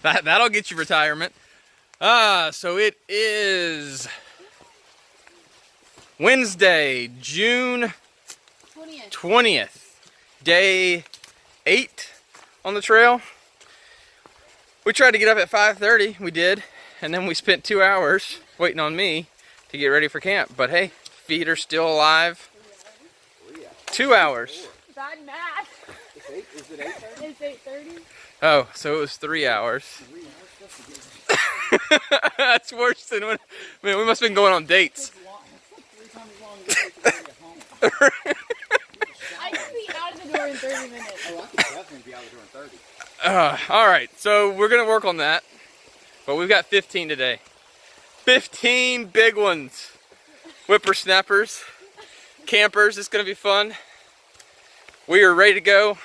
That'll get you retirement. So it is Wednesday, June 20th, day 8 on the trail. We tried to get up at 5:30, we did, and then we spent 2 hours waiting on me to get ready for camp. But hey, feet are still alive. 2 hours. Bad math. Is it 8:30? It's 8:30. Oh, so it was 3 hours. That's worse than when, man, we must have been going on dates. I can be out of the door in 30 minutes. Oh, I could definitely be out of the door in 30. All right, so we're gonna work on that, but we've got 15 today. 15 big ones. Whippersnappers, campers, it's gonna be fun. We are ready to go.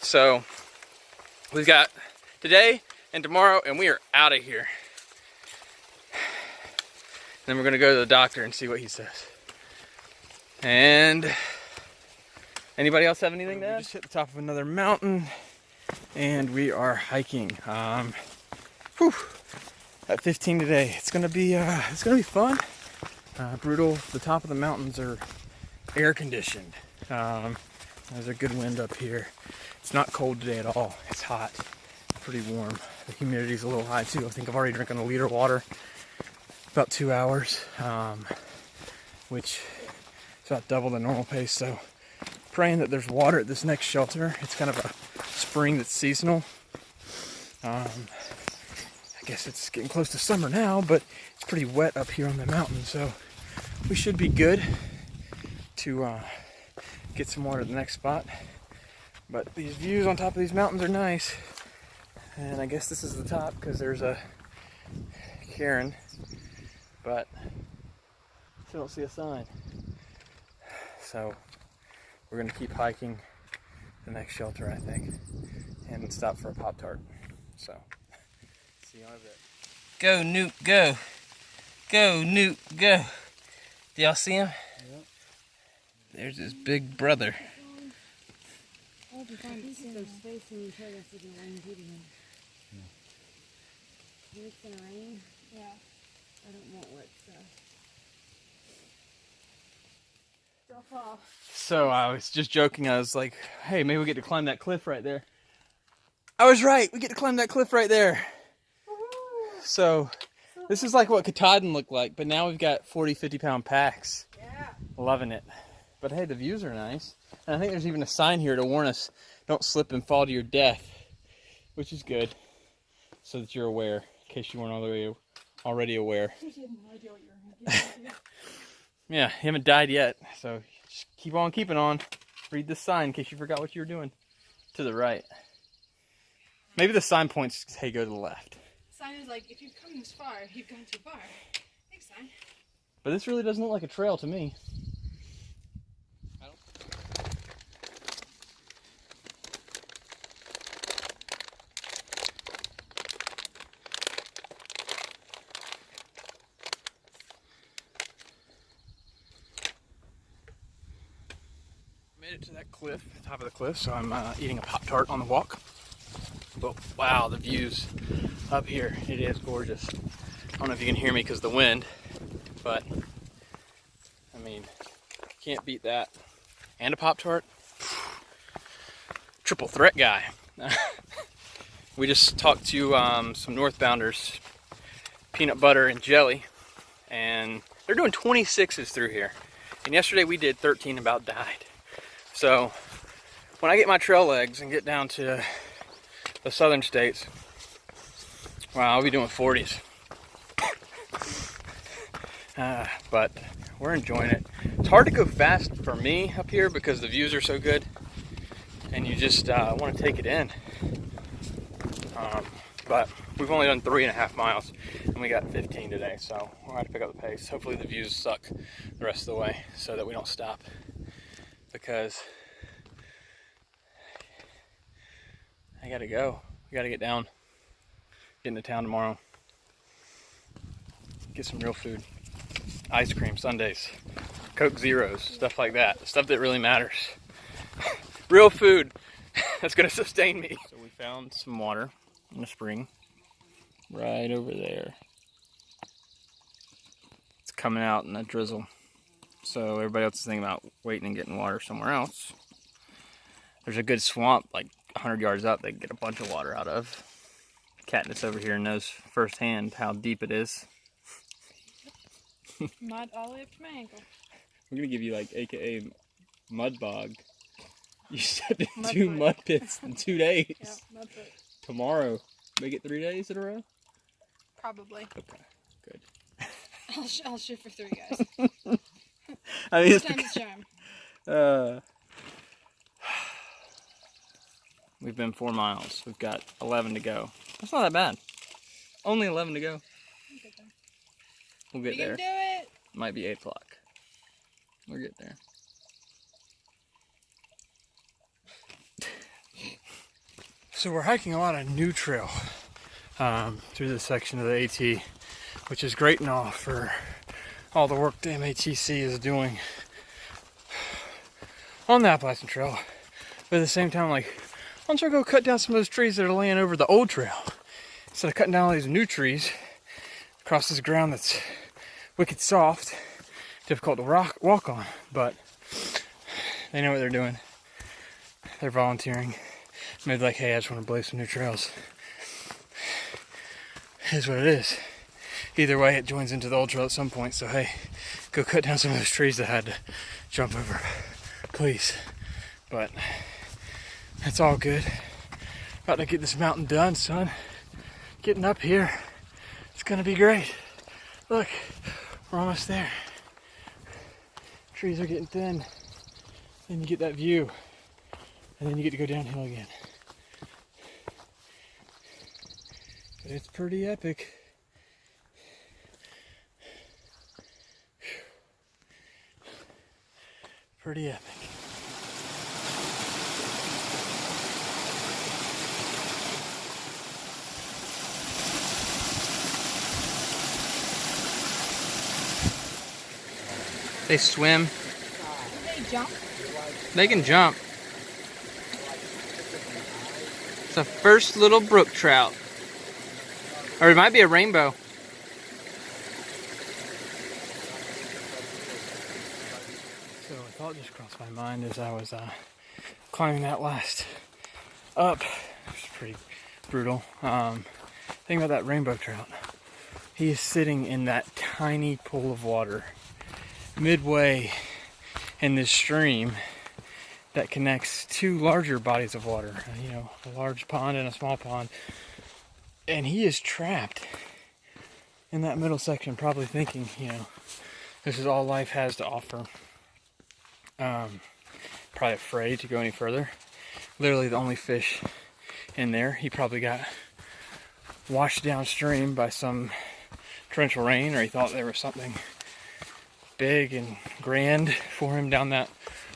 So we've got today and tomorrow, and we are out of here. Then we're gonna go to the doctor and see what he says. And anybody else have anything to add? We just hit the top of another mountain, and we are hiking. At 15 today. It's gonna be fun. Brutal. The top of the mountains are air conditioned. There's a good wind up here. It's not cold today at all. It's hot. Pretty warm. The humidity's a little high too. I think I've already drinking a liter of water. About 2 hours, which is about double the normal pace. So praying that there's water at this next shelter. It's kind of a spring that's seasonal. I guess it's getting close to summer now, but it's pretty wet up here on the mountain, so we should be good to get some water at the next spot. But these views on top of these mountains are nice, and I guess this is the top because there's a cairn, but still don't see a sign. So we're gonna keep hiking the next shelter, I think, and stop for a Pop-Tart. So see you in a bit. Go Newt, go. Go Newt, go. Do y'all see him? Yep. There's his big brother. It's gonna rain. Yeah. I don't want wet stuff. Don't fall. So I was just joking. I was like, hey, maybe we get to climb that cliff right there. I was right. We get to climb that cliff right there. So this is like what Katahdin looked like, but now we've got 40, 50-pound packs. Yeah. Loving it. But hey, the views are nice. And I think there's even a sign here to warn us, don't slip and fall to your death, which is good, so that you're aware, in case you weren't already aware. Yeah, you haven't died yet, so just keep on keeping on. Read this sign in case you forgot what you were doing. To the right. Maybe the sign points, hey, go to the left. Sign is like, if you've come this far, you've gone too far. Thanks, sign. But this really doesn't look like a trail to me. Made it to that cliff, the top of the cliff, so I'm eating a Pop-Tart on the walk. But wow, the views up here, it is gorgeous. I don't know if you can hear me because of the wind, but I mean, can't beat that. And a Pop-Tart. Triple threat guy. We just talked to some northbounders, peanut butter and jelly, and they're doing 26s through here. And yesterday we did 13, about died. So when I get my trail legs and get down to the southern states, wow, I'll be doing 40s. But we're enjoying it. It's hard to go fast for me up here because the views are so good, and you just want to take it in. But we've only done 3.5 miles, and we got 15 today, so we'll have to pick up the pace. Hopefully the views suck the rest of the way so that we don't stop, because I gotta go. We gotta get down, get into town tomorrow, get some real food, ice cream sundaes, Coke Zeros, stuff like that, stuff that really matters. Real food that's gonna sustain me. So we found some water in the spring. Right over there. It's coming out in a drizzle. So everybody else is thinking about waiting and getting water somewhere else. There's a good swamp like 100 yards up they can get a bunch of water out of. Katniss over here knows firsthand how deep it is. Mud all the way up to my ankle. We're gonna give you like AKA mud bog. You stepped in Mud 2 foot. mud pits in 2 days. Yeah, mud foot. Tomorrow, make it 3 days in a row? Probably. Okay, good. I'll shoot for 3 guys. I mean, it's Time to charm. we've been 4 miles. We've got 11 to go. That's not that bad. Only 11 to go. We'll get We there. can do it. Might be 8 o'clock. We'll get there. So we're hiking a lot of new trail through this section of the AT, which is great and all for all the work the MATC is doing on the Appalachian Trail. But at the same time, like, why don't you go cut down some of those trees that are laying over the old trail? Instead of cutting down all these new trees across this ground that's wicked soft, difficult to walk on, but they know what they're doing. They're volunteering. Maybe like, hey, I just want to blaze some new trails. It is what it is. Either way, it joins into the old trail at some point, so hey, go cut down some of those trees that had to jump over, please. But it's all good. About to get this mountain done, son. Getting up here, it's gonna be great. Look, we're almost there. Trees are getting thin. Then you get that view. And then you get to go downhill again. But it's pretty epic. Pretty epic. They swim. They jump. They can jump. It's a first little brook trout. Or it might be a rainbow. So a thought just crossed my mind as I was climbing that last up. It was pretty brutal. Think about that rainbow trout. He is sitting in that tiny pool of water midway in this stream that connects 2 larger bodies of water, you know, a large pond and a small pond. And he is trapped in that middle section, probably thinking, you know, this is all life has to offer. Probably afraid to go any further. Literally the only fish in there. He probably got washed downstream by some torrential rain, or he thought there was something big and grand for him down that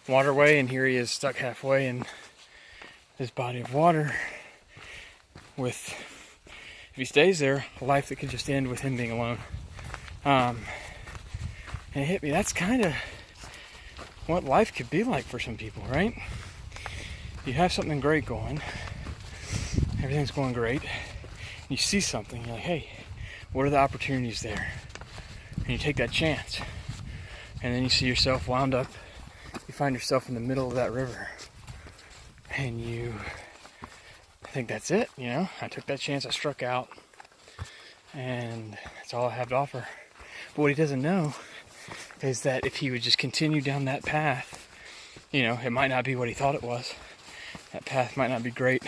waterway, and here he is stuck halfway in this body of water with, if he stays there, a life that could just end with him being alone. And it hit me, that's kind of what life could be like for some people, right? You have something great going, everything's going great, you see something, you're like, hey, what are the opportunities there? And you take that chance, and then you see yourself wound up, you find yourself in the middle of that river, and you think that's it, you know, I took that chance, I struck out, and that's all I have to offer. But what he doesn't know is that if he would just continue down that path, you know, it might not be what he thought it was. That path might not be great.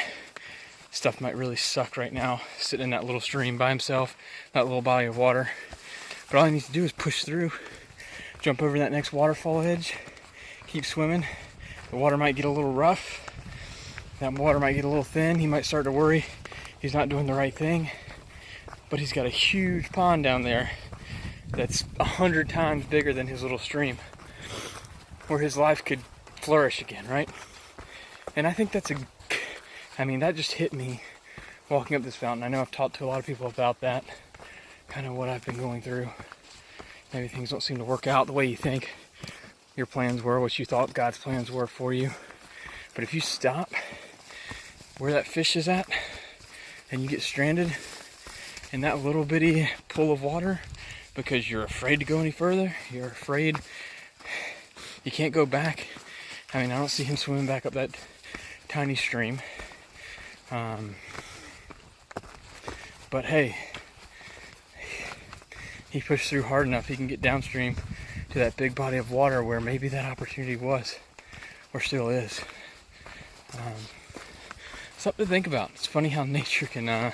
Stuff might really suck right now, sitting in that little stream by himself, that little body of water. But all he needs to do is push through, jump over that next waterfall edge, keep swimming. The water might get a little rough. That water might get a little thin. He might start to worry he's not doing the right thing. But he's got a huge pond down there that's 100 times bigger than his little stream, where his life could flourish again, right? And I think that just hit me walking up this mountain. I know I've talked to a lot of people about that, kind of what I've been going through. Maybe things don't seem to work out the way you think your plans were, what you thought God's plans were for you. But if you stop where that fish is at and you get stranded in that little bitty pool of water because you're afraid to go any further. You're afraid you can't go back. I mean, I don't see him swimming back up that tiny stream. But hey, he pushed through hard enough, he can get downstream to that big body of water where maybe that opportunity was, or still is. Something to think about. It's funny how nature can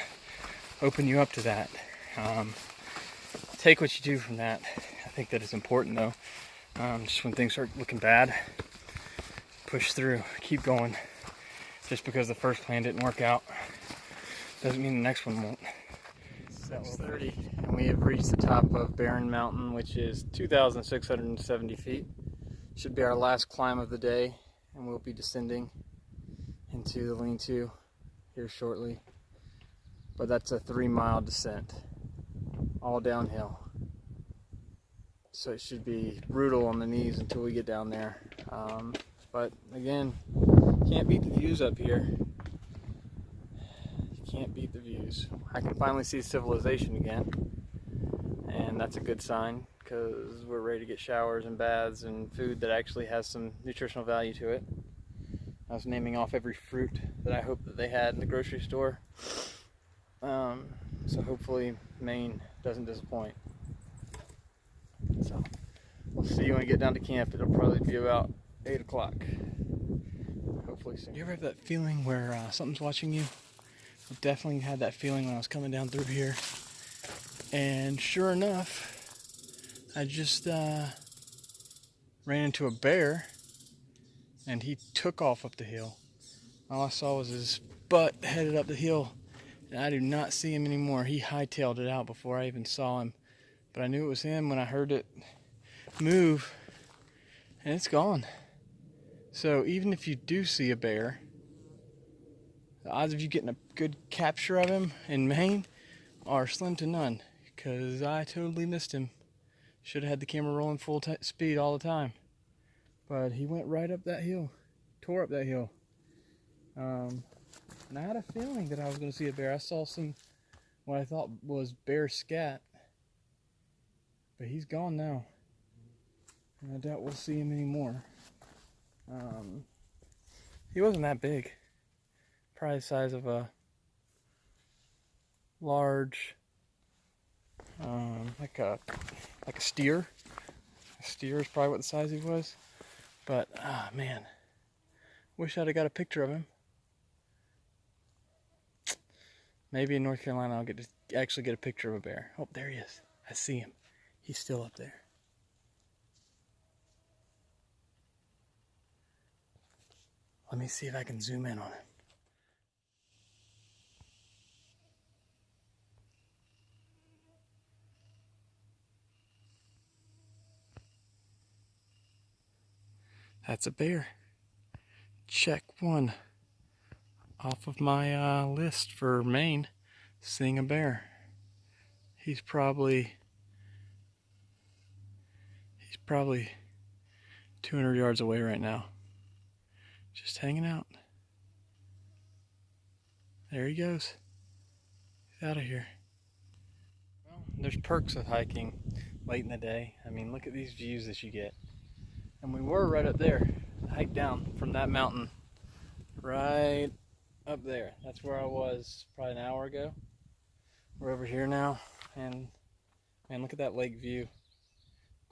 open you up to that. Take what you do from that. I think that is important though. Just when things start looking bad, push through, keep going. Just because the first plan didn't work out doesn't mean the next one won't. 6:30 and we have reached the top of Barren Mountain, which is 2,670 feet. Should be our last climb of the day, and we'll be descending into the lean-to here shortly. But that's a 3-mile descent, all downhill. So it should be brutal on the knees until we get down there. But again, can't beat the views up here. You can't beat the views. I can finally see civilization again, and that's a good sign because we're ready to get showers and baths and food that actually has some nutritional value to it. I was naming off every fruit that I hope that they had in the grocery store. So hopefully Maine doesn't disappoint. So we'll see you when we get down to camp. It'll probably be about 8 o'clock. Hopefully soon. You ever have that feeling where something's watching you? I definitely had that feeling when I was coming down through here. And sure enough, I just ran into a bear, and he took off up the hill. All I saw was his butt headed up the hill, and I do not see him anymore. He hightailed it out before I even saw him. But I knew it was him when I heard it move, and it's gone. So even if you do see a bear, the odds of you getting a good capture of him in Maine are slim to none, because I totally missed him. Should have had the camera rolling full speed all the time. But he went right up that hill, tore up that hill. And I had a feeling that I was going to see a bear. I saw some, what I thought was bear scat. But he's gone now. And I doubt we'll see him anymore. He wasn't that big. Probably the size of a large, like a steer. A steer is probably what the size he was. But, man, wish I'd have got a picture of him. Maybe in North Carolina I'll get to actually get a picture of a bear. Oh, there he is. I see him. He's still up there. Let me see if I can zoom in on him. That's a bear. Check one off of my list for Maine, seeing a bear. He's probably 200 yards away right now. Just hanging out. There he goes. He's out of here. Well, there's perks of hiking late in the day. I mean, look at these views that you get. And we were right up there. Hike down from that mountain right up there. That's where I was probably an hour ago. We're over here now, and man, look at that lake view.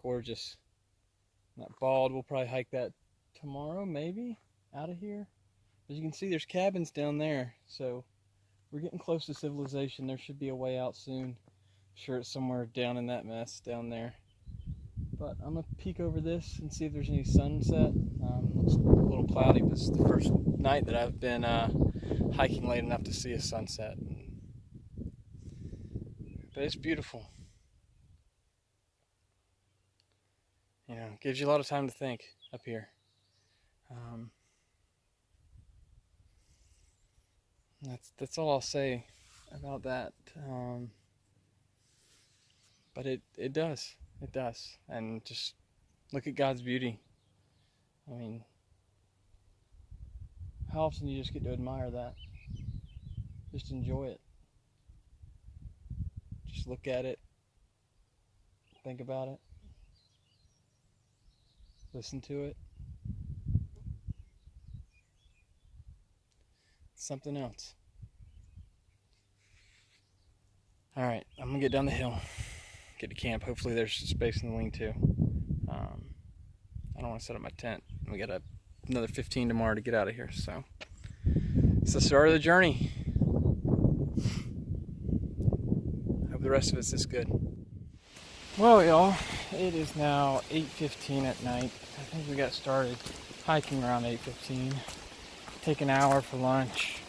Gorgeous. That bald, we'll probably hike that tomorrow, maybe, out of here. As you can see, there's cabins down there, so we're getting close to civilization. There should be a way out soon. I'm sure it's somewhere down in that mess down there. But I'm gonna peek over this and see if there's any sunset. It's a little cloudy, but it's the first night that I've been hiking late enough to see a sunset. But it's beautiful. You know, it gives you a lot of time to think up here. That's all I'll say about that. But it does. It does. And just look at God's beauty. I mean, how often do you just get to admire that? Just enjoy it. Just look at it. Think about it. Listen to it. Something else. Alright, I'm gonna get down the hill. Get to camp. Hopefully there's space in the lean-to. I don't want to set up my tent. We got another 15 tomorrow to get out of here, so it's the start of the journey. Hope the rest of it's this good. Well, y'all, it is now 8:15 at night. I think we got started hiking around 8:15. Take an hour for lunch,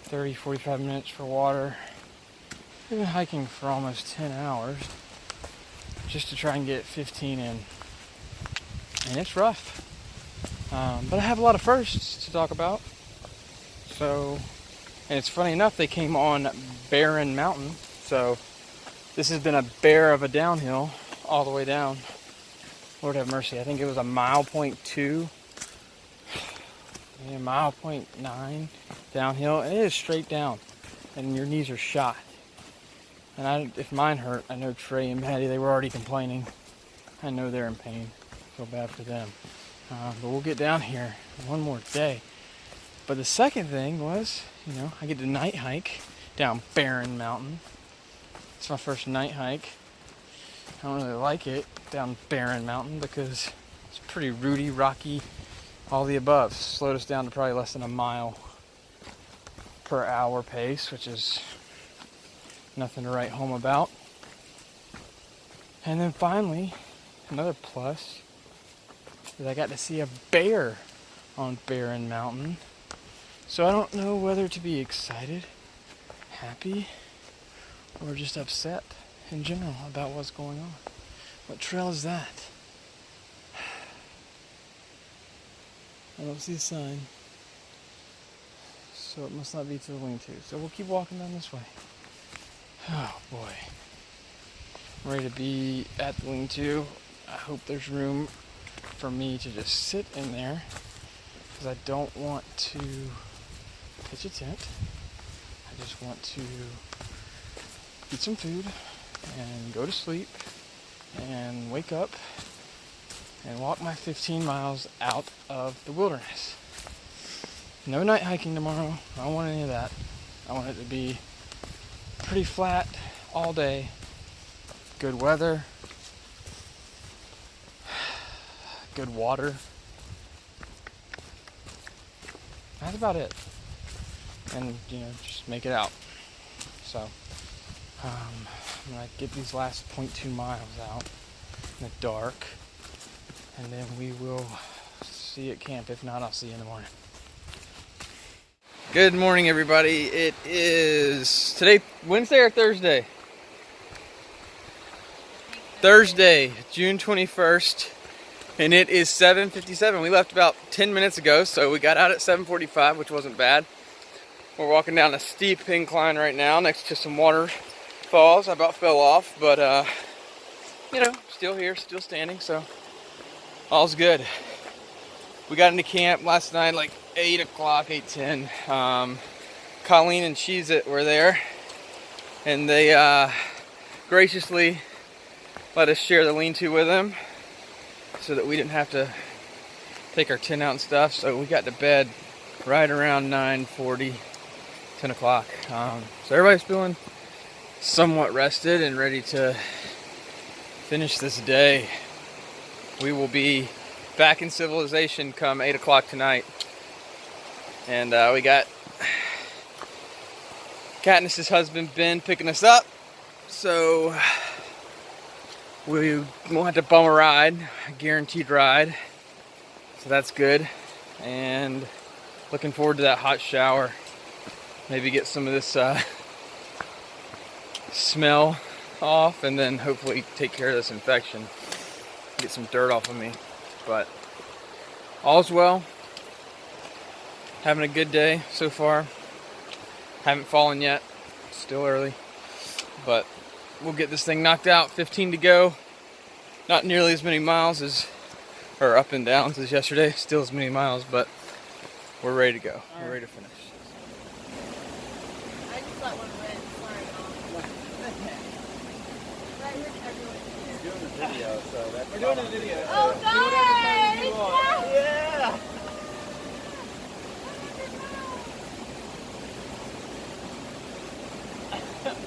30-45 minutes for water. We've been hiking for almost 10 hours just to try and get 15 in. And it's rough. But I have a lot of firsts to talk about. So, and it's funny enough, they came on Barren Mountain. So this has been a bear of a downhill all the way down. Lord have mercy. I think it was a 1.2 miles, 1.9 downhill. And it is straight down. And your knees are shot. And if mine hurt, I know Trey and Maddie, they were already complaining. I know they're in pain. Feel bad for them. But we'll get down here one more day. But the second thing was, I get to night hike down Barren Mountain. It's my first night hike. I don't really like it down Barren Mountain because it's pretty rooty, rocky, all the above. Slowed us down to probably less than a mile per hour pace, which is nothing to write home about. And then finally, another plus is I got to see a bear on Barren Mountain. So I don't know whether to be excited, happy, or just upset in general about what's going on. What trail is that? I don't see a sign. So it must not be to the lean-to. So we'll keep walking down this way. Oh boy. I'm ready to be at the lean-to. I hope there's room for me to just sit in there because I don't want to pitch a tent. I just want to eat some food and go to sleep and wake up and walk my 15 miles out of the wilderness. No night hiking tomorrow. I don't want any of that. I want it to be pretty flat all day. Good weather. Good water. That's about it. And, just make it out. So, I'm going to get these last 0.2 miles out in the dark. And then we will see you at camp. If not, I'll see you in the morning. Good morning, everybody. It is today Wednesday or Thursday? Thursday, June 21st, and it is 7:57. We left about 10 minutes ago, so we got out at 7:45, which wasn't bad. We're walking down a steep incline right now next to some waterfalls. I about fell off, but still here, still standing, so all's good. We got into camp last night like 8 o'clock, 8:10. Colleen and Cheez-It were there, and they graciously let us share the lean-to with them so that we didn't have to take our tent out and stuff. So we got to bed right around 9:40, 10 o'clock. So everybody's feeling somewhat rested and ready to finish this day. We will be back in civilization come 8 o'clock tonight. And we got Katniss's husband Ben picking us up. So we won't have to bum a ride, a guaranteed ride. So that's good. And looking forward to that hot shower. Maybe get some of this smell off, and then hopefully take care of this infection. Get some dirt off of me. But all's well. Having a good day so far. Haven't fallen yet. Still early. But we'll get this thing knocked out. 15 to go. Not nearly as many miles or up and downs as yesterday. Still as many miles, but we're ready to go. We're ready to finish. I just let one win. Sorry, Mom. video, so that's We're doing a video. Oh, So do whatever you want. Yeah.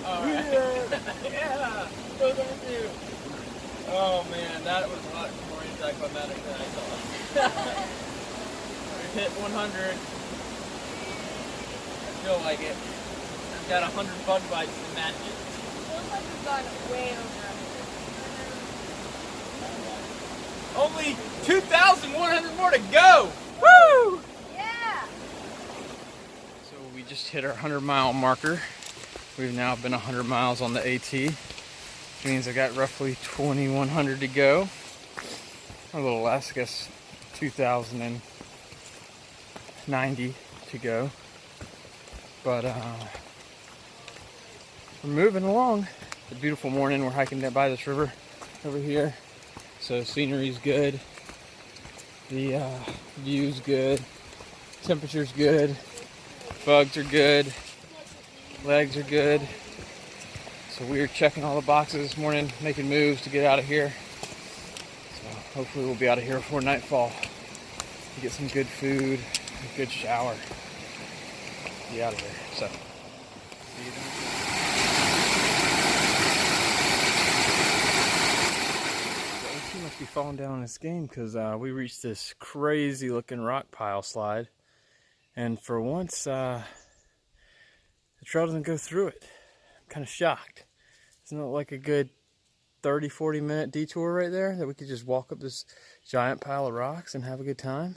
All right. Yeah. Those are two. Oh man, that was a lot more anticlimactic than I thought. We hit 100. I feel like it. I've got 100 bug bites to match it. Feels like we've gone way over. Only 2,100 more to go. Woo! Yeah. So we just hit our 100-mile marker. We've now been 100 miles on the AT. Which means I got roughly 2,100 to go. A little less, I guess 2,090 to go. But we're moving along. It's a beautiful morning. We're hiking down by this river over here. So scenery's good. The view's good. Temperature's good. Bugs are good. Legs are good. So we are checking all the boxes this morning, making moves to get out of here. So hopefully we'll be out of here before nightfall to get some good food, a good shower. Be out of here. So see you then. The AT must be falling down in this game because we reached this crazy looking rock pile slide, and for once the trail doesn't go through it. I'm kind of shocked. Isn't it like a good 30-40 minute detour right there that we could just walk up this giant pile of rocks and have a good time?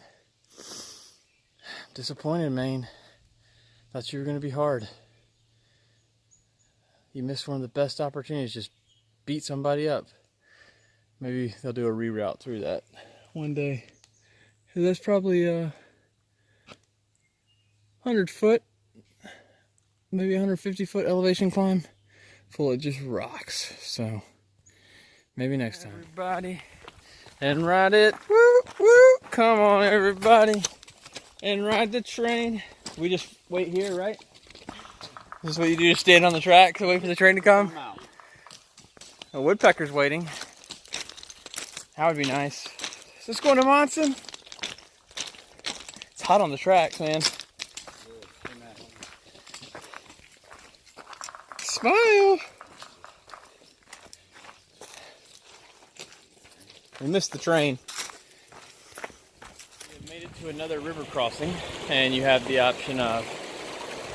Disappointed, Maine. Thought you were going to be hard. You missed one of the best opportunities. Just beat somebody up. Maybe they'll do a reroute through that one day. That's probably 100 foot, maybe 150 foot elevation climb full of just rocks. So maybe next time. Everybody, and ride it. Woo, woo. Come on, everybody, and ride the train. We just wait here, right? This is what you do, just stand on the track to wait for the train to come? A woodpecker's waiting. That would be nice. Is this going to Monson? It's hot on the tracks, man. Smile! We missed the train. We made it to another river crossing, and you have the option of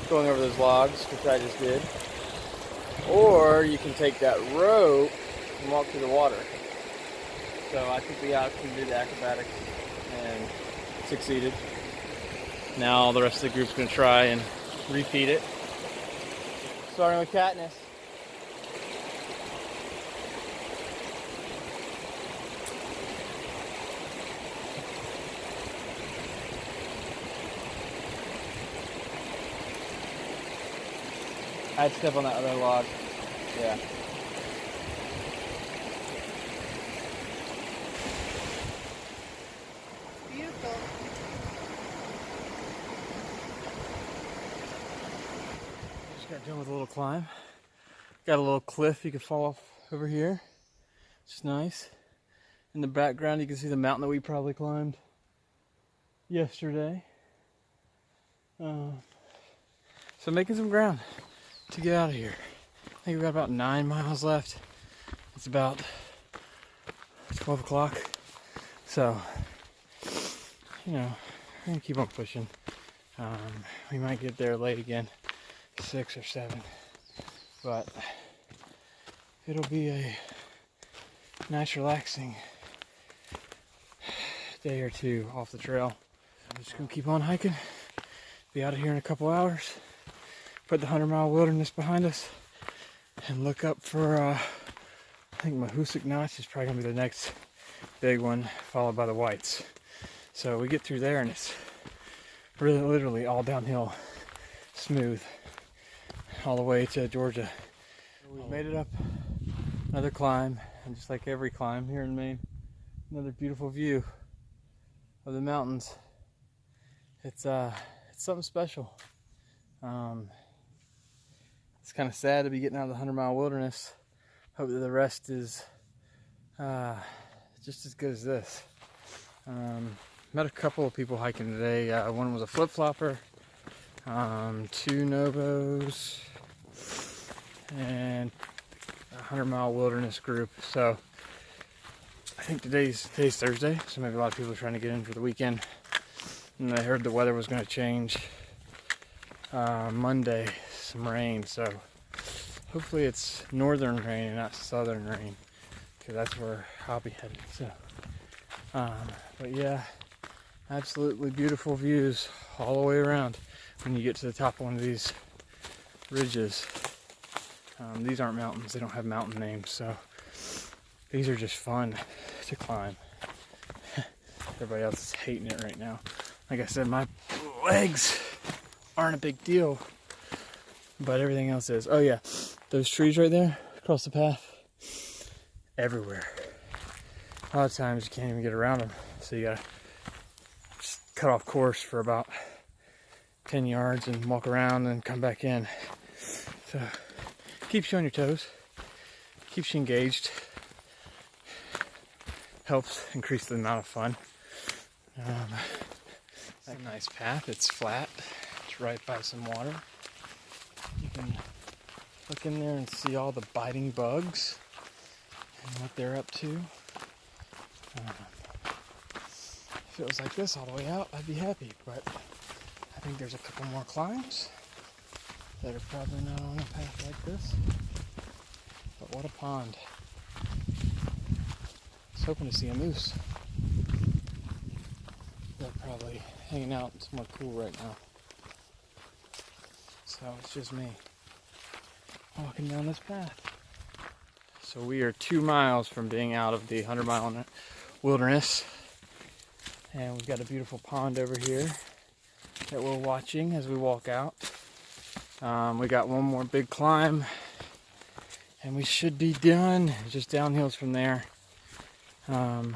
going over those logs, which I just did, or you can take that rope and walk through the water. So I took the option to do the acrobatics and succeeded. Now the rest of the group's going to try and repeat it. Starting with Katniss. I'd step on that other log. Yeah. Beautiful. Just got done with a little climb. Got a little cliff you can fall off over here. It's nice. In the background you can see the mountain that we probably climbed yesterday. So making some ground to get out of here. I think we've got about 9 miles left. It's about 12 o'clock. So, you know, we're gonna keep on pushing. We might get there late again, 6 or 7. But it'll be a nice relaxing day or two off the trail. I'm just gonna keep on hiking. Be out of here in a couple hours. Put the 100-mile wilderness behind us and look up for, I think Mahoosuc Notch is probably going to be the next big one, followed by the Whites. So we get through there and it's really literally all downhill, smooth, all the way to Georgia. We've made it up another climb, and just like every climb here in Maine, another beautiful view of the mountains. It's something special. It's kind of sad to be getting out of the 100-mile wilderness. Hope that the rest is just as good as this. Met a couple of people hiking today. One was a flip-flopper, 2 Novos, and a 100-mile wilderness group. So I think today's Thursday, so maybe a lot of people are trying to get in for the weekend. And I heard the weather was going to change Monday, some rain. So hopefully it's northern rain and not southern rain, because that's where I'll be headed. So, but yeah, absolutely beautiful views all the way around when you get to the top of one of these ridges. These aren't mountains, they don't have mountain names, so these are just fun to climb. Everybody else is hating it right now. Like I said, my legs aren't a big deal, but everything else is. Oh yeah, those trees right there across the path, everywhere. A lot of times you can't even get around them, so you gotta just cut off course for about 10 yards and walk around and come back in. So keeps you on your toes, keeps you engaged, helps increase the amount of fun. It's a nice path. It's flat. It's right by some water. You can look in there and see all the biting bugs and what they're up to. If it was like this all the way out, I'd be happy, but I think there's a couple more climbs that are probably not on a path like this. But what a pond. I was hoping to see a moose. They're probably hanging out somewhere cool right now. So it's just me walking down this path. So we are 2 miles from being out of the 100-mile wilderness. And we've got a beautiful pond over here that we're watching as we walk out. We got one more big climb and we should be done. Just downhills from there. And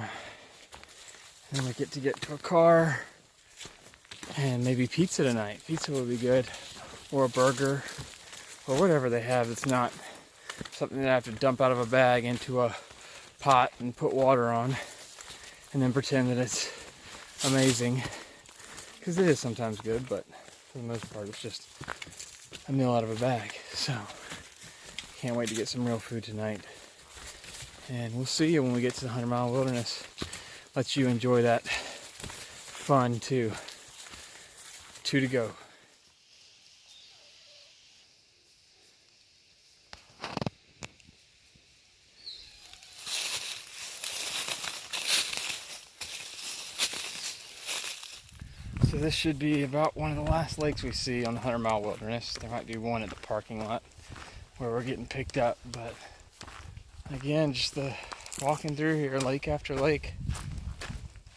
we get to a car and maybe pizza tonight. Pizza would be good, or a burger, or whatever they have that's not something that I have to dump out of a bag into a pot and put water on and then pretend that it's amazing, because it is sometimes good, but for the most part it's just a meal out of a bag. So can't wait to get some real food tonight, and we'll see you when we get to the 100-mile wilderness. Let you enjoy that fun too. 2 to go. So this should be about one of the last lakes we see on the 100-mile wilderness. There might be one at the parking lot where we're getting picked up, but again, just the walking through here, lake after lake,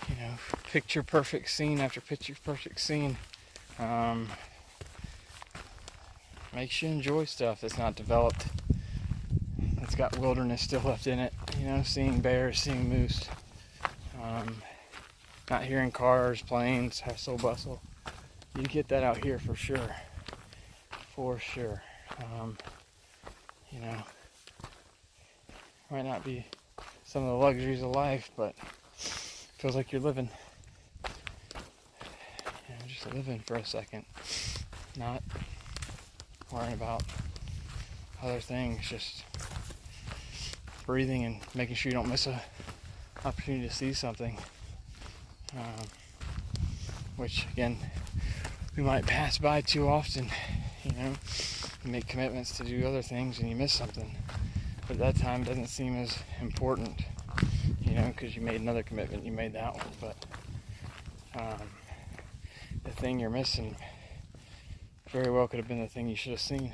you know, picture perfect scene after picture perfect scene. Makes you enjoy stuff that's not developed, that's got wilderness still left in it, you know, seeing bears, seeing moose, not hearing cars, planes, hustle bustle. You get that out here for sure, you know, might not be some of the luxuries of life, but feels like you're living. You know, just living for a second, not worrying about other things, just breathing and making sure you don't miss a opportunity to see something, which again we might pass by too often. You know, you make commitments to do other things and you miss something, but that time doesn't seem as important, you know, because you made another commitment, you made that one. But the thing you're missing very well could have been the thing you should have seen,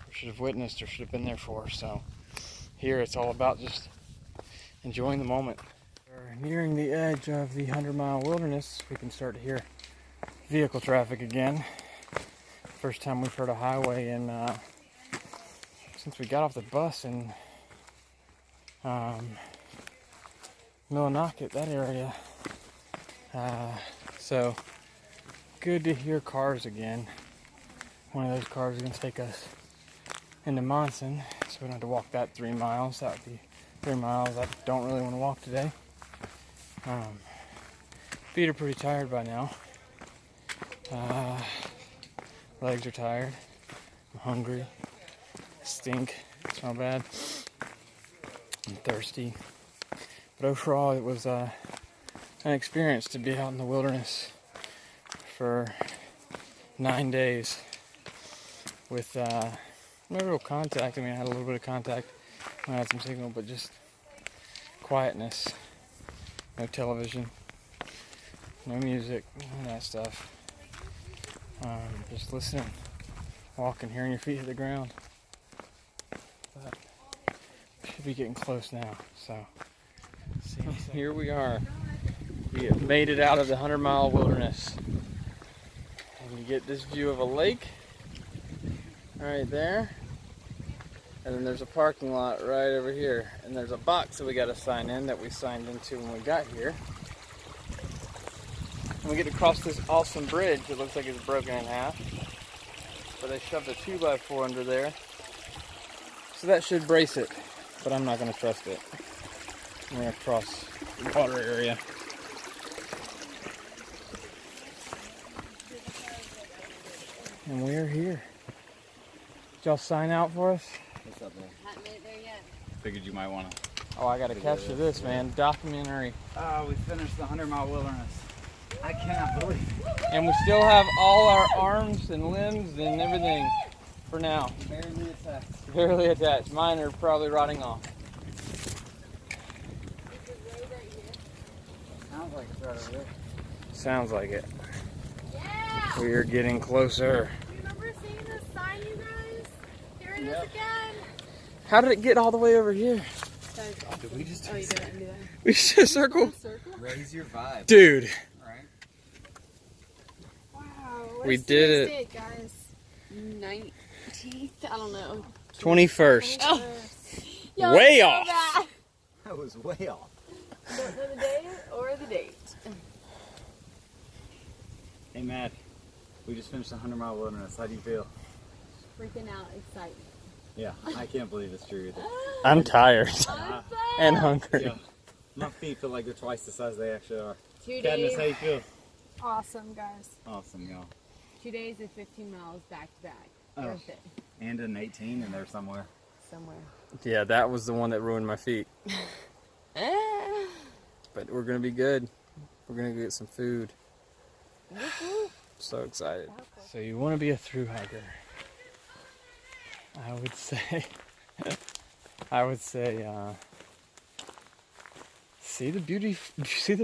or should have witnessed, or should have been there for. So here it's all about just enjoying the moment. We're nearing the edge of the 100-mile wilderness. We can start to hear vehicle traffic again. First time we've heard a highway in since we got off the bus in Millinocket, that area. So good to hear cars again. One of those cars is going to take us into Monson, so we don't have to walk that 3 miles. That would be 3 miles. I don't really want to walk today. Feet are pretty tired by now. Legs are tired. I'm hungry. I stink. I smell bad. I'm thirsty. But overall, it was an experience to be out in the wilderness for 9 days with no real contact. I mean, I had a little bit of contact when I had some signal, but just quietness. No television, no music, none of that stuff. Just listening, walking, hearing your feet hit the ground. But we should be getting close now, so here we are. We have made it out of the 100-mile wilderness. And you get this view of a lake right there. And then there's a parking lot right over here. And there's a box that we got to sign in that we signed into when we got here. And we get to cross this awesome bridge that looks like it's broken in half. But they shoved a 2x4 under there. So that should brace it. But I'm not going to trust it. I'm going to cross the water area. And we are here. Did y'all sign out for us? What's up, man? Haven't made it there yet. Figured you might want to. Oh, I gotta capture this, man. Documentary. We finished the 100-mile wilderness. I cannot believe it. And we still have all our arms and limbs and everything for now. Barely attached. Barely attached. Mine are probably rotting off. Sounds like it's right over there. Sounds like it. Yeah! We are getting closer. Remember seeing this sign, you guys? Here it is again. How did it get all the way over here? Did we just Oh, you didn't do that. We just did a circle. raise your vibe? Dude. Right? Wow. We did it. Date, guys? 19th? I don't know. 21st. Oh. Way off. That was way off. Don't know the day or the date. Hey, Matt. We just finished the 100-mile wilderness. How do you feel? Freaking out, excitement. Yeah, I can't believe it's true either. I'm tired. I'm And hungry. Yeah. My feet feel like they're twice the size they actually are. 2 Cadmus, days. how you feel? Awesome, guys. Awesome, y'all. 2 days and 15 miles back to back. Oh. Worth it. And an 18 in there somewhere. Somewhere. Yeah, that was the one that ruined my feet. But we're gonna be good. We're gonna go get some food. So excited. So you want to be a through hiker? I would say, see the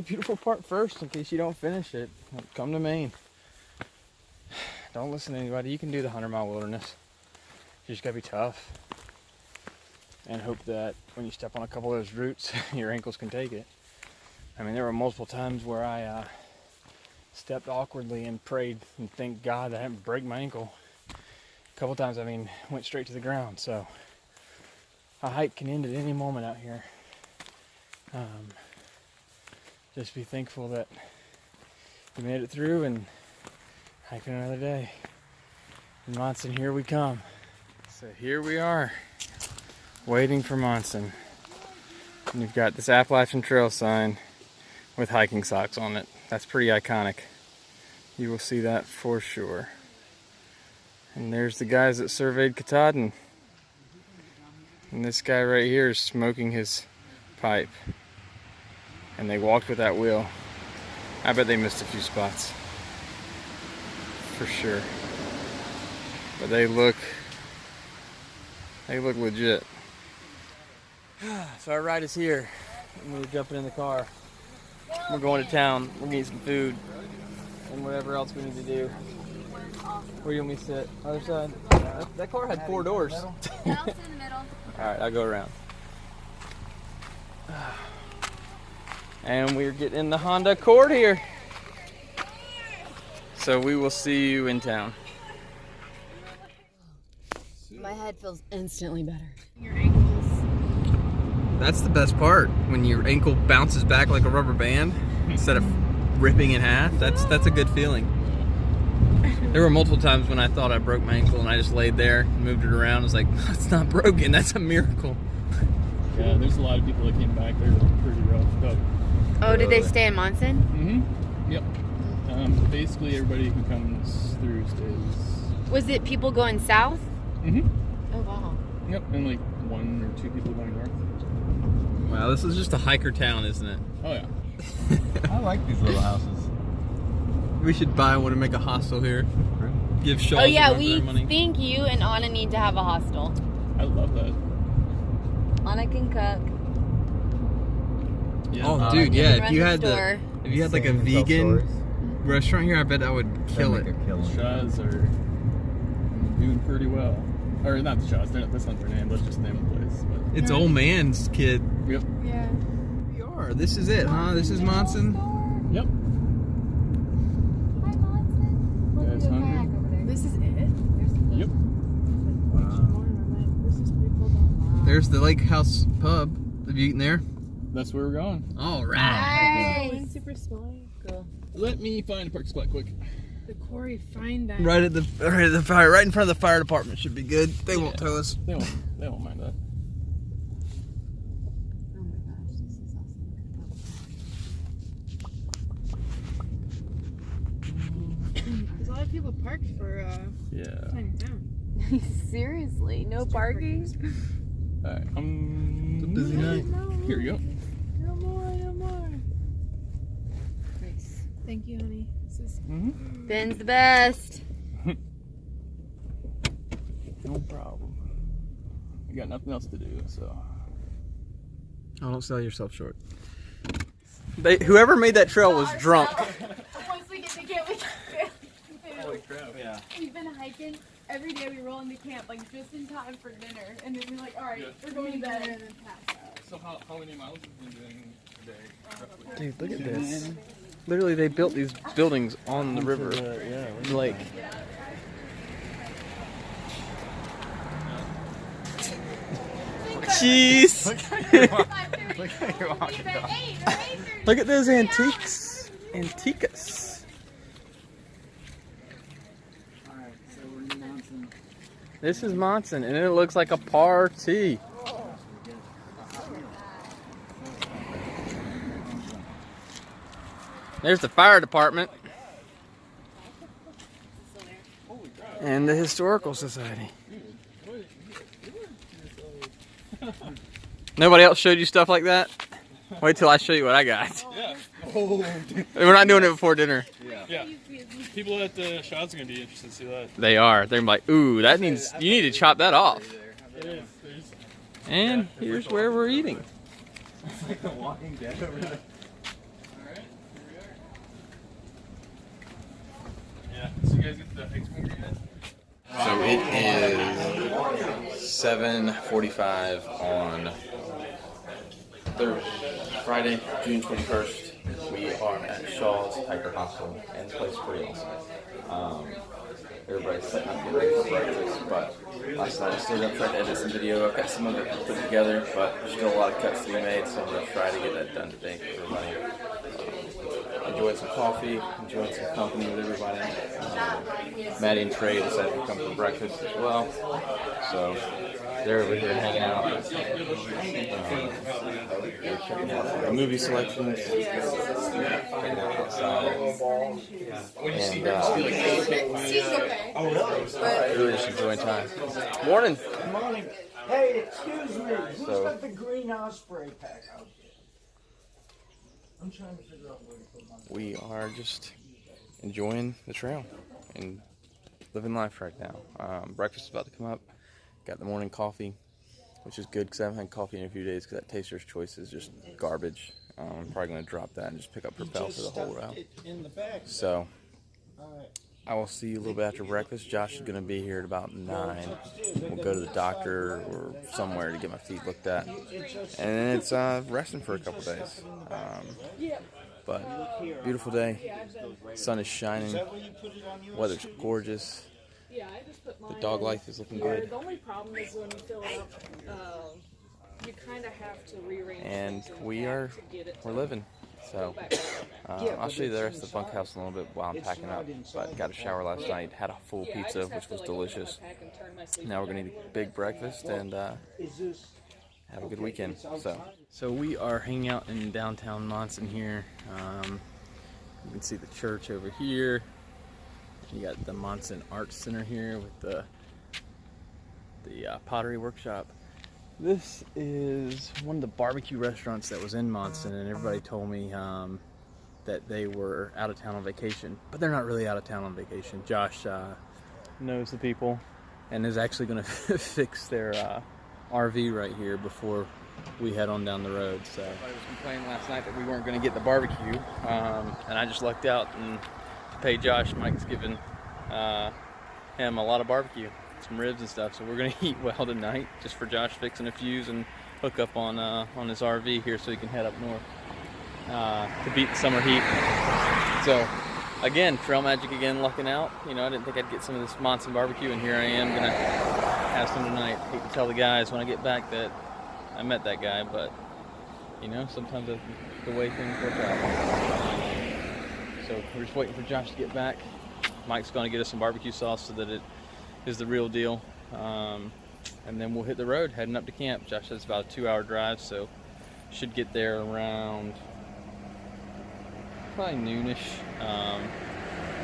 beautiful part first in case you don't finish it. Come to Maine. Don't listen to anybody. You can do the 100-mile wilderness. You just gotta be tough and hope that when you step on a couple of those roots, your ankles can take it. I mean, there were multiple times where I stepped awkwardly and prayed and thanked God that I didn't break my ankle. A couple times, I mean, went straight to the ground. So a hike can end at any moment out here. Just be thankful that you made it through and hiking another day. And Monson, here we come. So here we are, waiting for Monson. And you've got this Appalachian Trail sign with hiking socks on it. That's pretty iconic. You will see that for sure. And there's the guys that surveyed Katahdin. And this guy right here is smoking his pipe. And they walked with that wheel. I bet they missed a few spots. For sure. But they look legit. So our ride is here. We're jumping in the car. We're going to town. We're gonna eat some food and whatever else we need to do. Where do you want me to sit? Other side? That car had 4 doors. Now it's in the middle. Alright, I'll go around. And we're getting in the Honda Accord here. So we will see you in town. My head feels instantly better. Your ankles. That's the best part. When your ankle bounces back like a rubber band instead of ripping in half. That's a good feeling. There were multiple times when I thought I broke my ankle and I just laid there and moved it around. I was like, no, it's not broken. That's a miracle. Yeah, there's a lot of people that came back. They're pretty rough. But, Oh, did they stay in Monson? mm-hmm. Yep. Basically, everybody who comes through stays. Was it people going south? Mm-hmm. Oh, wow. Yep, and like 1 or 2 people going north. Wow, this is just a hiker town, isn't it? Oh, yeah. I like these little houses. We should buy one and make a hostel here. Give Shaw Oh, yeah, some of we their money. think you and Anna need to have a hostel. I love that. Anna can cook. Yeah. Oh, Uh, dude, you yeah. can If you run had the store. if you had like a Sing and tell vegan stories. restaurant here, I bet that would kill it. That'd make a killer. Shaws are doing pretty well. Or not the Shaws, that's not their name, that's just the name of the place. But, It's old man's kid. yep. Yeah. We are. This is it, huh? This is Monson. Yep. Hi, Monson. You guys hungry? This is it? Yep. This is pretty cool though. There's the Lake House Pub. Have you eaten there? That's where we're going. All right. Nice. Super small. Cool. Let me find a park spot quick. The quarry fine dining. Right at the fire, right in front of the fire department should be good. They won't tell us. They won't mind that. Oh my gosh, this is awesome. There's a lot of people parked for Yeah. tiny town. Seriously, no parking? Alright, It's a busy night. Here we go. No more, no more. Nice. Thank you, honey. This is Mm-hmm. Ben's the best. No problem. We got nothing else to do, so. Oh, don't sell yourself short. Whoever made that trail was drunk. Once we get to camp, we can Holy crap, yeah. We've been hiking every day. We roll into camp like just in time for dinner, and then we're like, all right, we're going to bed, and then pass out. So how many miles have you been doing today? Dude, look at this. Literally, they built these buildings on the river. Lake. Jeez. Look how you're walking down. Look at those antiques. Antiques. Alright, so we're in Monson. This is Monson, and it looks like a party. There's the fire department. And the historical society. Nobody else showed you stuff like that? Wait till I show you what I got. Yeah. We're not doing it before dinner. Yeah. People at the shots are gonna be interested to see that. They are. They're like, ooh, that needs. You need to chop that off. It is. And here's where we're eating. It's like the Walking Dead over there. Alright, here we are. Yeah, so you guys get the hikes hungry yet? So it is 7:45 on Friday, June 21st. We are at Shaw's Hiker Hostel, and this place is pretty awesome. Everybody's setting up, getting ready for breakfast, but last night I stayed up trying to edit some video. I've got some of it put together, but there's still a lot of cuts to be made, so I'm going to try to get that done today for everybody. Enjoyed some coffee, enjoyed some company with everybody. Maddie and Trey decided to come for breakfast as well, so they're over here hanging out. We're checking out the movie selections, checking out outside, and really just enjoying time. Morning. Good morning. Hey, excuse me. Who's So- got the greenhouse spray pack out there? I'm trying to figure out where to put my. We are just enjoying the trail and living life right now. Breakfast is about to come up. Got the morning coffee, which is good because I haven't had coffee in a few days because that Taster's Choice is just garbage. I'm probably going to drop that and just pick up Propel for the whole route. In the back. So All right. I will see you a little bit after breakfast. Josh is going to be here at about 9. We'll go to the doctor or somewhere to get my feet looked at. And then it's resting for a couple days. But beautiful day. Sun is shining. Weather's gorgeous. Yeah, I just put The dog life is looking good. The only problem is when you fill it up, you kind of have to rearrange And things in the we back are to get it we're to living. So back. I'll show you the rest of the bunkhouse in a little bit while I'm packing up. But got a shower last night, had a full Yeah, I pizza, just have which to, was like, open my delicious. pack and turn my sleeping Now we're gonna bag eat a a big breakfast and Is this? have a good weekend. So we are hanging out in downtown Monson here. You can see the church over here. You got the Monson Arts Center here with the pottery workshop. This is one of the barbecue restaurants that was in Monson, and everybody told me that they were out of town on vacation, but they're not really out of town on vacation. Josh knows the people and is actually going to fix their RV right here before we head on down the road. So everybody was complaining last night that we weren't going to get the barbecue, and I just lucked out and to pay Josh. Mike's given him a lot of barbecue, some ribs and stuff, so we're going to eat well tonight, just for Josh fixing a fuse and hook up on his RV here so he can head up north to beat the summer heat. So again, trail magic again, lucking out. You know, I didn't think I'd get some of this Monson barbecue, and here I am gonna have some tonight. Hate to tell the guys when I get back that I met that guy, but you know, sometimes that's the way things work out. So we're just waiting for Josh to get back. Mike's gonna get us some barbecue sauce so that it is the real deal, and then we'll hit the road heading up to camp. Josh says it's about a 2-hour drive, so should get there around probably noonish.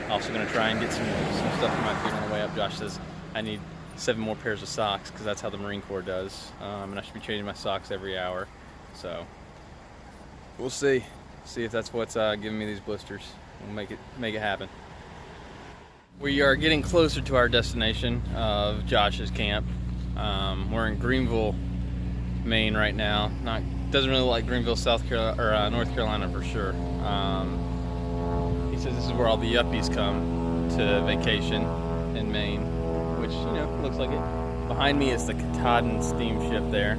Also gonna try and get some stuff for my feet on the way up. Josh says I need 7 more pairs of socks because that's how the Marine Corps does, and I should be changing my socks every hour. So we'll see if that's what's giving me these blisters. We'll make it happen. We are getting closer to our destination of Josh's camp. We're in Greenville, Maine right now. Doesn't really look like Greenville, South Carolina, or North Carolina for sure. He says this is where all the yuppies come to vacation in Maine, which, you know, looks like it. Behind me is the Katahdin steamship there.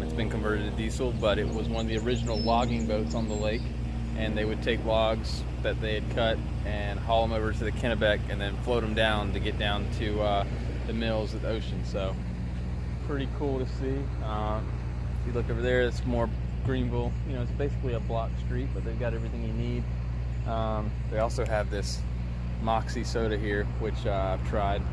It's been converted to diesel, but it was one of the original logging boats on the lake, and they would take logs that they had cut and haul them over to the Kennebec and then float them down to get down to the mills at the ocean. So pretty cool to see. If you look over there, it's more Greenville. You know, it's basically a block street, but they've got everything you need. They also have this Moxie soda here, which I've tried.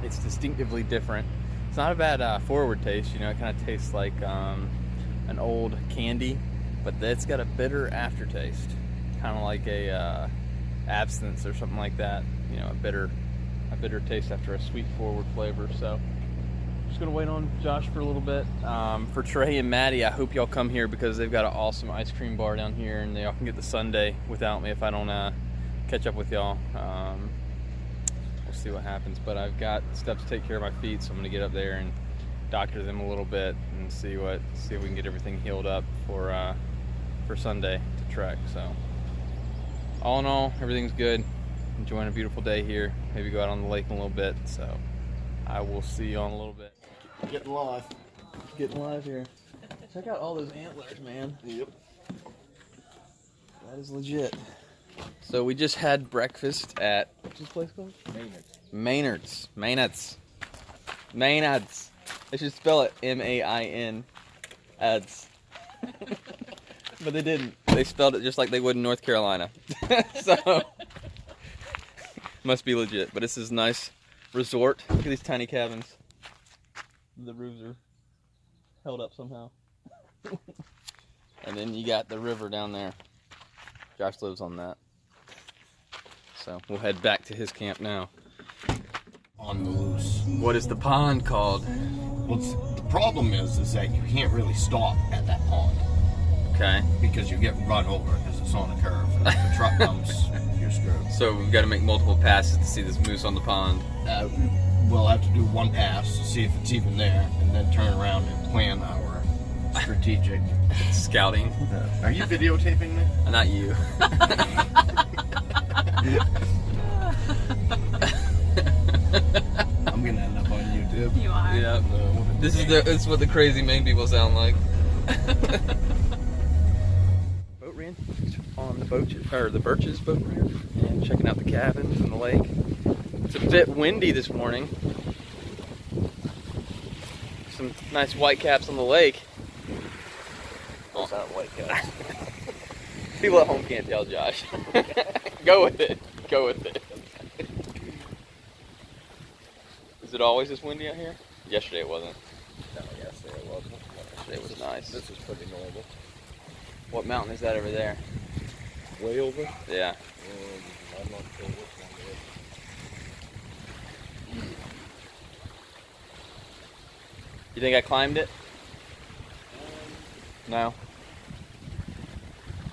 It's distinctively different. It's not a bad forward taste. You know, it kind of tastes like an old candy, but it's got a bitter aftertaste, kind of like a absinthe or something like that. You know, a bitter taste after a sweet forward flavor. So just gonna wait on Josh for a little bit. For Trey and Maddie, I hope y'all come here because they've got an awesome ice cream bar down here, and y'all can get the sundae without me if I don't catch up with y'all. We'll see what happens, but I've got stuff to take care of my feet, so I'm gonna get up there and doctor them a little bit and see if we can get everything healed up for Sunday to trek. So all in all, everything's good. Enjoying a beautiful day here. Maybe go out on the lake in a little bit. So I will see you all in a little bit. Getting live. Getting live here. Check out all those antlers, man. Yep. That is legit. So we just had breakfast at, what's this place called? Maynard's. They should spell it M-A-I-N. Ads. But they didn't. They spelled it just like they would in North Carolina. So must be legit. But this is a nice resort. Look at these tiny cabins. The roofs are held up somehow. And then you got the river down there. Josh lives on that. So we'll head back to his camp now. On the loose. What is the pond called? Well, the problem is that you can't really stop at that pond. Okay. Because you get run over because it's on a curve. And if the truck comes, you're screwed. So we've got to make multiple passes to see this moose on the pond. We'll have to do one pass to see if it's even there, and then turn around and plan our strategic Scouting. Are you videotaping me? Not you. I'm gonna end up on YouTube. You are. Yeah. This is what the crazy Maine people sound like. Boat ran on the Birches boat ran, and checking out the cabins and the lake. It's a bit windy this morning. Some nice white caps on the lake. Those aren't white caps. People at home can't tell, Josh. Go with it. Go with it. Is it always this windy out here? Yesterday it wasn't. No, yesterday it wasn't. Nice. This is pretty normal. What mountain is that over there? Way over. Yeah. I'm not sure which one it is. You think I climbed it? No.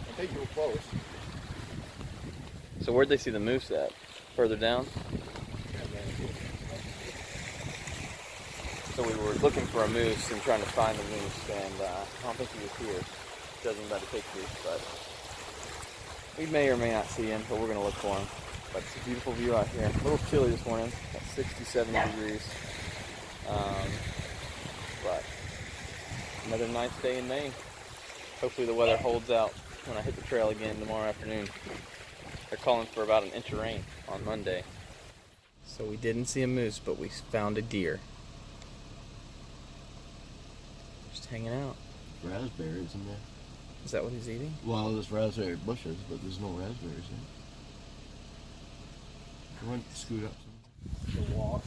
I think you were close. So where'd they see the moose at? Further down? So we were looking for a moose and trying to find the moose, and I don't think he was here. Judging by the pictures, but we may or may not see him, but we're going to look for him. But it's a beautiful view out here. A little chilly this morning, about 60, 70 degrees. But another nice day in Maine. Hopefully the weather holds out when I hit the trail again tomorrow afternoon. They're calling for about an inch of rain on Monday. So we didn't see a moose, but we found a deer. Just hanging out. Raspberries in there. Is that what he's eating? Well, there's raspberry bushes, but there's no raspberries in. You want to scoot up some? The walk.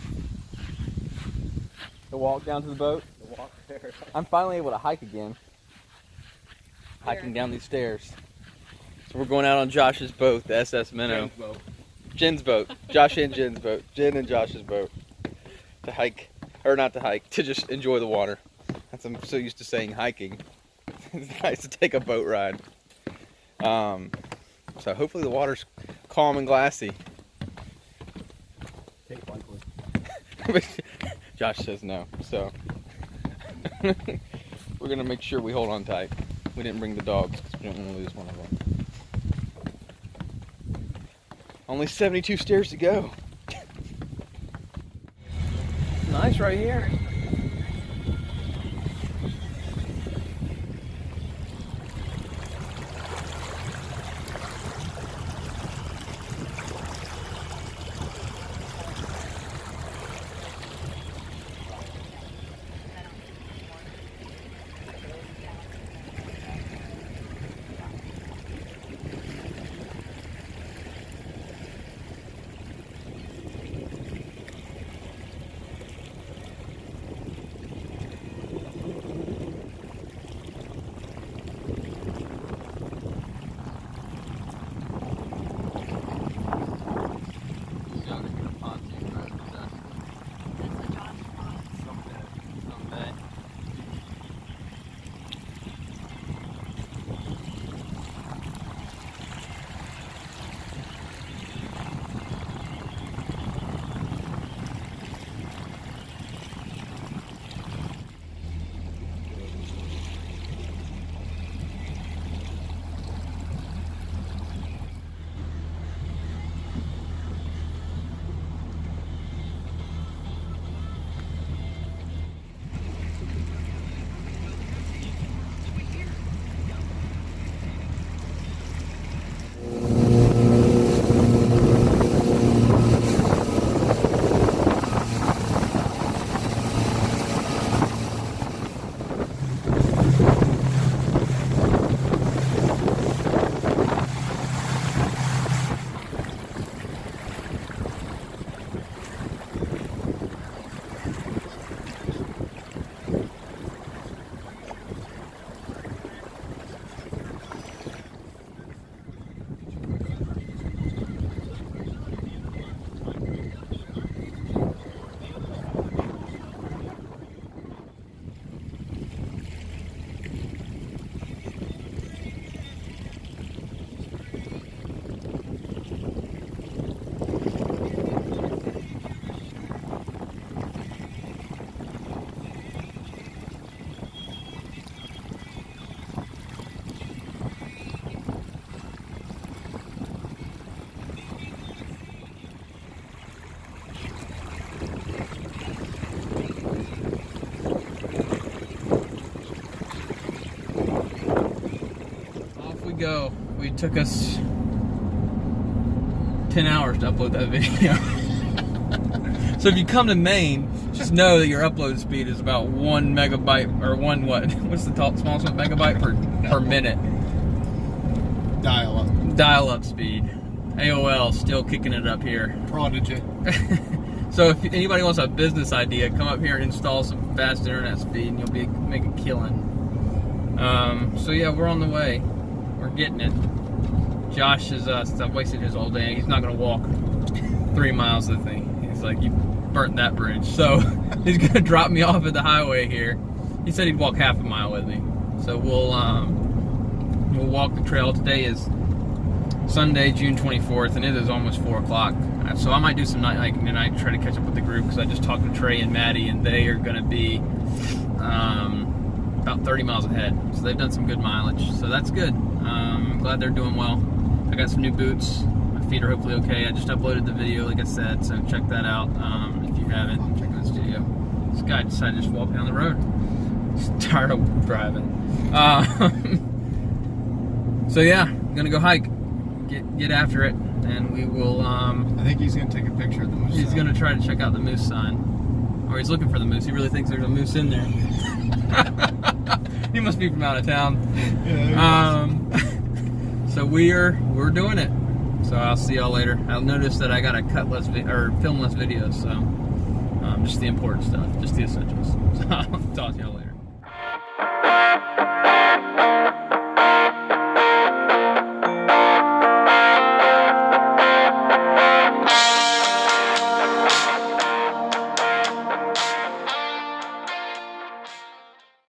The walk down to the boat? The walk there. I'm finally able to hike again. Hiking down these stairs. So we're going out on Josh's boat, the SS Minnow. Jen's boat. Josh and Jen's boat. Jen and Josh's boat. To hike, or not to hike, to just enjoy the water. I'm so used to saying hiking. It's nice to take a boat ride. So hopefully the water's calm and glassy. Take likely. Josh says no, so we're gonna make sure we hold on tight. We didn't bring the dogs because we didn't want to lose one of them. Only 72 stairs to go. Nice right here. Go. It took us 10 hours to upload that video. So if you come to Maine, just know that your upload speed is about 1 megabyte, or what's the smallest one? Megabyte per minute. Dial-up speed. AOL still kicking it up here. Prodigy. So if anybody wants a business idea, come up here and install some fast internet speed and you'll make a killing. So yeah, we're on the way. We're getting it. Josh is I've wasted his whole day. He's not gonna walk 3 miles with me. He's like, you burnt that bridge. So he's gonna drop me off at the highway here. He said he'd walk half a mile with me. So we'll walk the trail. Today is Sunday, June 24th, and it is almost 4 o'clock. So I might do some night hiking tonight, try to catch up with the group, because I just talked to Trey and Maddie, and they are going to be about 30 miles ahead. So they've done some good mileage, so that's good. I'm glad they're doing well. I got some new boots. My feet are hopefully okay. I just uploaded the video, like I said, so check that out if you haven't. Check out this video. This guy decided to just walk down the road. He's tired of driving. So yeah, I'm going to go hike. Get after it, and we will. I think he's gonna take a picture of the moose. He's gonna try to check out the moose sign, or he's looking for the moose. He really thinks there's a moose in there. He must be from out of town. Yeah, so we're doing it. So I'll see y'all later. I'll notice that I gotta cut less or film less videos. So just the important stuff, just the essentials. So I'll talk to y'all later.